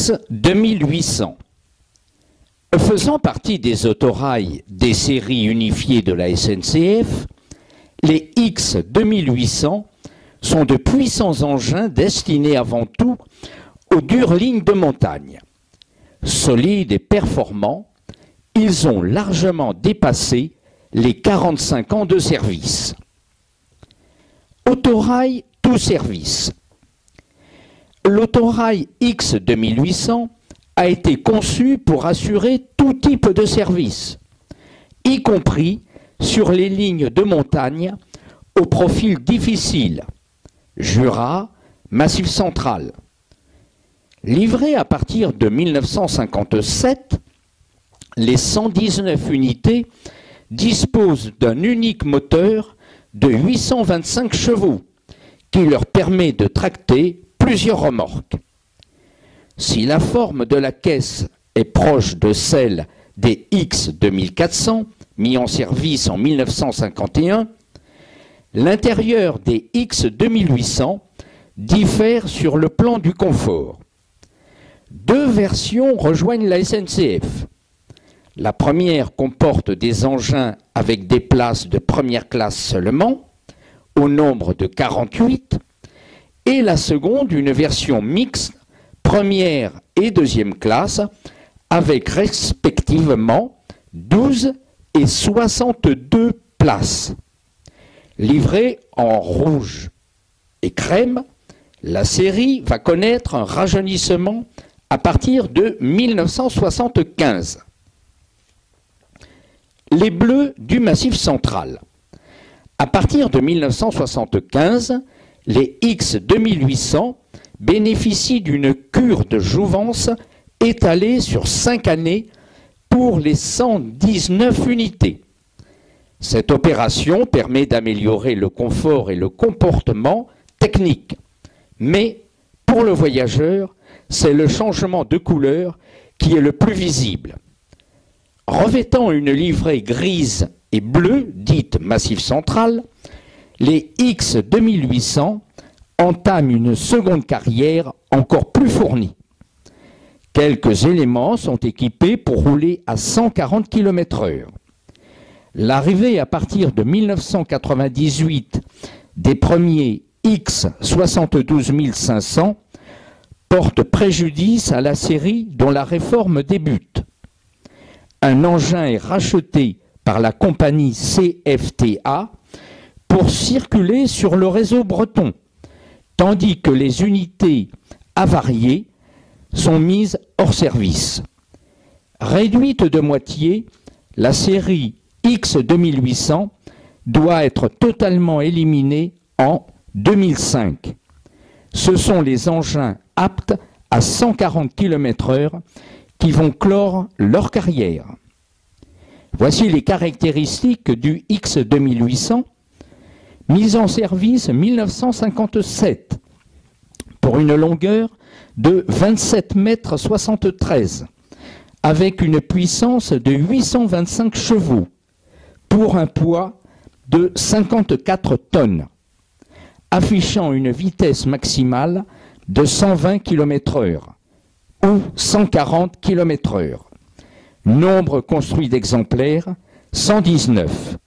X 2800. Faisant partie des autorails des séries unifiées de la SNCF, les X 2800 sont de puissants engins destinés avant tout aux dures lignes de montagne. Solides et performants, ils ont largement dépassé les 45 ans de service. Autorail tout service. L'autorail X 2800 a été conçu pour assurer tout type de service, y compris sur les lignes de montagne au profil difficile, Jura, Massif central. Livré à partir de 1957, les 119 unités disposent d'un unique moteur de 825 chevaux qui leur permet de tracter plusieurs remorques. Si la forme de la caisse est proche de celle des X 2400 mis en service en 1951, l'intérieur des X 2800 diffère sur le plan du confort. Deux versions rejoignent la SNCF. La première comporte des engins avec des places de première classe seulement, au nombre de 48, et la seconde, une version mixte, première et deuxième classe, avec respectivement 12 et 62 places. Livrée en rouge et crème, la série va connaître un rajeunissement à partir de 1975. Les bleus du Massif central. À partir de 1975, les X 2800 bénéficient d'une cure de jouvence étalée sur 5 années pour les 119 unités. Cette opération permet d'améliorer le confort et le comportement technique. Mais pour le voyageur, c'est le changement de couleur qui est le plus visible. Revêtant une livrée grise et bleue, dite Massif central, les X 2800 entament une seconde carrière encore plus fournie. Quelques éléments sont équipés pour rouler à 140 km/h. L'arrivée à partir de 1998 des premiers X 72 500 porte préjudice à la série dont la réforme débute. Un engin est racheté par la compagnie CFTA pour circuler sur le réseau breton, tandis que les unités avariées sont mises hors service. Réduite de moitié, la série X 2800 doit être totalement éliminée en 2005. Ce sont les engins aptes à 140 km/h qui vont clore leur carrière. Voici les caractéristiques du X 2800, mis en service 1957, pour une longueur de 27,73 m, avec une puissance de 825 chevaux, pour un poids de 54 tonnes, affichant une vitesse maximale de 120 km/h ou 140 km/h. Nombre construit d'exemplaires, 119.